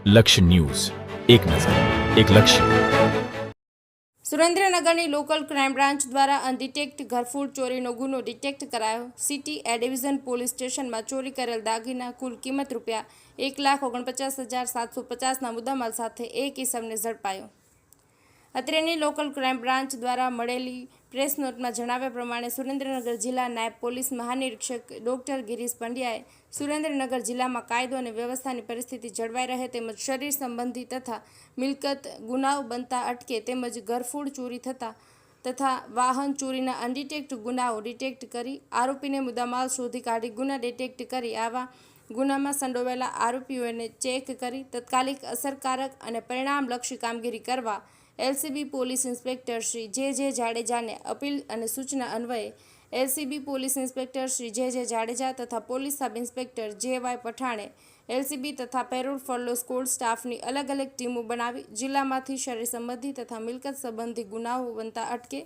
લક્ષ્ય ન્યૂઝ, એક નજર, એક લક્ષ્ય. સુરેન્દ્રનગરની લોકલ ક્રાઇમ બ્રાન્ચ દ્વારા અનડિટેક્ટ ઘરફોડ ચોરીનો ગુનો ડિટેક્ટ કરાયો. સિટી એ ડિવિઝન પોલીસ સ્ટેશનમાં ચોરી કરેલ દાગીના કુલ કિંમત ₹1,49,750ના મુદ્દામાલ સાથે એક ઇસમને ઝડપાયો. અત્રેની લોકલ ક્રાઇમ બ્રાન્ચ દ્વારા મળેલી પ્રેસ નોટમાં જણાવ્યા પ્રમાણે સુરેન્દ્રનગર જિલ્લા નાયબ પોલીસ મહાનિરીક્ષક ડોક્ટર ગિરીશ પંડ્યાએ સુરેન્દ્રનગર જિલ્લામાં કાયદો અને વ્યવસ્થાની પરિસ્થિતિ જળવાઈ રહે તેમજ શરીર સંબંધી તથા મિલકત ગુનાઓ બનતા અટકે તેમજ ઘરફોડ ચોરી થતા તથા વાહન ચોરીના અનડિટેક્ટ ગુનાઓ ડિટેક્ટ કરી આરોપીને મુદ્દામાલ શોધી કાઢી ગુના ડિટેક્ટ કરી આવા ગુનામાં સંડોવાયેલા આરોપીઓને ચેક કરી તાત્કાલિક અસરકારક અને પરિણામલક્ષી કામગીરી કરવા એલસીબી પોલીસ ઇન્સ્પેક્ટર શ્રી જે જાડેજાને અપીલ અને સૂચના અન્વયે LCB police inspector Shri J Jadeja તથા પોલીસ સબ ઇન્સ્પેક્ટર જે.વાય. પઠાણે એલસીબી તથા પેરોલ ફરલો સ્કોડ સ્ટાફની અલગ અલગ ટીમો બનાવી જિલ્લામાંથી શરીર સંબંધી તથા મિલકત સંબંધી ગુનાઓ બનતા અટકે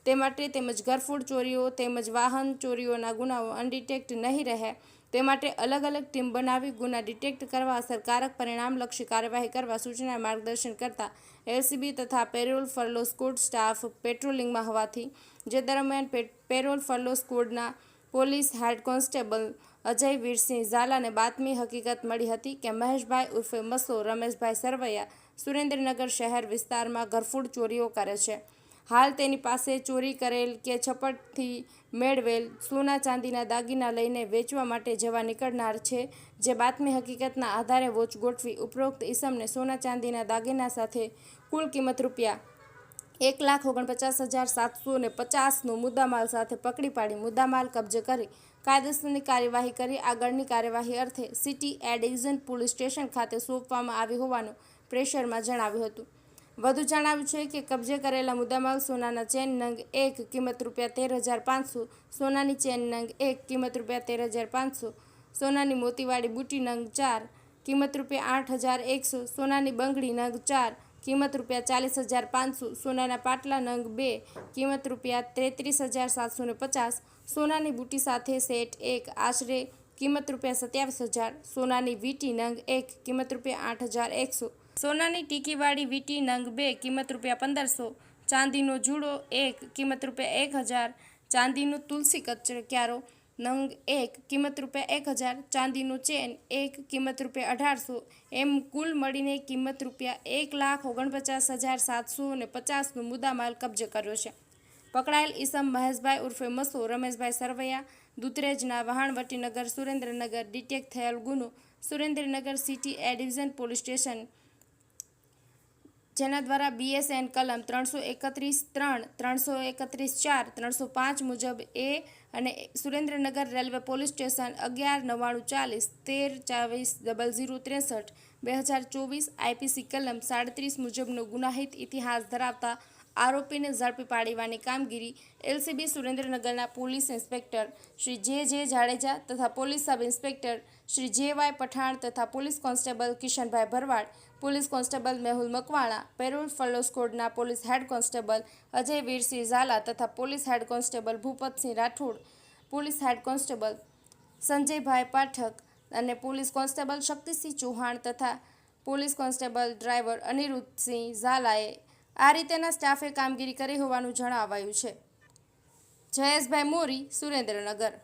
તે માટે તેમજ ઘરફોડ ચોરીઓ તેમજ વાહન ચોરીઓના ગુનાઓ અનડિટેક્ટ નહીં રહે તે માટે અલગ અલગ ટીમ બનાવી ગુના ડિટેક્ટ કરવા અસરકારક પરિણામલક્ષી કાર્યવાહી કરવા સૂચના માર્ગદર્શન કરતા એલસીબી તથા પેરોલ ફરલો સ્કોડ સ્ટાફ પેટ્રોલિંગમાં હોવાથી જે દરમિયાન પેરોલ ફરલો સ્કોડના police head constable Ajay Virsinh ઝાલાને બાતમી હકીકત મળી હતી કે મહેશભાઈ ઉર્ફે મસો રમેશભાઈ સરવૈયા સુરેન્દ્રનગર શહેર વિસ્તારમાં ઘરફોડ ચોરીઓ કરે છે. હાલ તેની પાસે ચોરી કરેલ કે છપટથી મેળવેલ સોના ચાંદીના દાગીના લઈને વેચવા માટે જવા નીકળનાર છે. જે બાતમી હકીકતના આધારે વોચ ગોઠવી ઉપરોક્ત ઈસમને સોના ચાંદીના દાગીના સાથે કુલ કિંમત ₹1,49,750નો મુદ્દામાલ સાથે પકડી પાડી મુદ્દામાલ કબજે કરી કાયદેસરની કાર્યવાહી કરી આગળની કાર્યવાહી અર્થે સિટી એ ડિવિઝન પોલીસ સ્ટેશન ખાતે સોંપવામાં આવી હોવાનું પ્રેશરમાં જણાવ્યું હતું. વધુ જણાવ્યું છે કે કબજે કરેલા મુદ્દામાલ સોનાના ચેન નંગ 1 કિંમત ₹13,500, સોનાની ચેન નંગ 1 કિંમત ₹13,500, સોનાની મોતીવાળી બુટી નંગ 4 કિંમત ₹8,100, સોનાની બંગડી નંગ 4 કિંમત ₹40,500, સોનાના પાટલા નંગ 2 કિંમત ₹33,750, સોનાની બુટી સાથે સેટ 1 આશરે કિંમત ₹27,000, સોનાની વીટી નંગ 1 કિંમત ₹8,100, સોનાની ટીકીવાળી વીટી નંગ 2 કિંમત ₹1,500, ચાંદીનો જુડો 1 કિંમત ₹1,000, ચાંદીનો તુલસી કચકિયારો નંગ 1 કિંમત ₹1,000, ચાંદીનો ચેન 1 કિંમત ₹1,800 એમ કુલ મળીને કિંમત ₹1,49,750નો મુદ્દામાલ કબજે કર્યો છે. પકડાયેલ ઈસમ મહેશભાઈ ઉર્ફે મસો રમેશભાઈ સરવૈયા દુતરેજના વહાણવટીનગર સુરેન્દ્રનગર ડિટેક્ટ થયેલ ગુનો સુરેન્દ્રનગર સિટી એ ડિવિઝન પોલીસ સ્ટેશન જેના દ્વારા BSN કલમ 331(3), 331(4), 305 મુજબ એ અને Surendranagar railway police station 11-99-13-24-0063 2024 IPC કલમ 37 મુજબનો ગુનાહિત ઇતિહાસ ધરાવતા આરોપીને ઝડપી પાડવાની કામગીરી એલસીબી સુરેન્દ્રનગરના police inspector Shri J Jadeja તથા police sub inspector Shri J Y. Pathan તથા police constable Kishanbhai Bharwad, police constable Mehul Makwana, parole furlough સ્કોડના police head constable Ajay Virsinh Jhala તથા police head constable Bhupatsinh Rathod, police head constable Sanjaybhai Pathak અને પોલીસ કોન્સ્ટેબલ શક્તિસિંહ ચૌહાણ તથા પોલીસ કોન્સ્ટેબલ ડ્રાઈવર અનિરુદ્ધસિંહ ઝાલાએ આ રીતેના સ્ટાફે કામગીરી કરી હોવાનું જણાવાયું છે. જયેશભાઈ મોરી, સુરેન્દ્રનગર.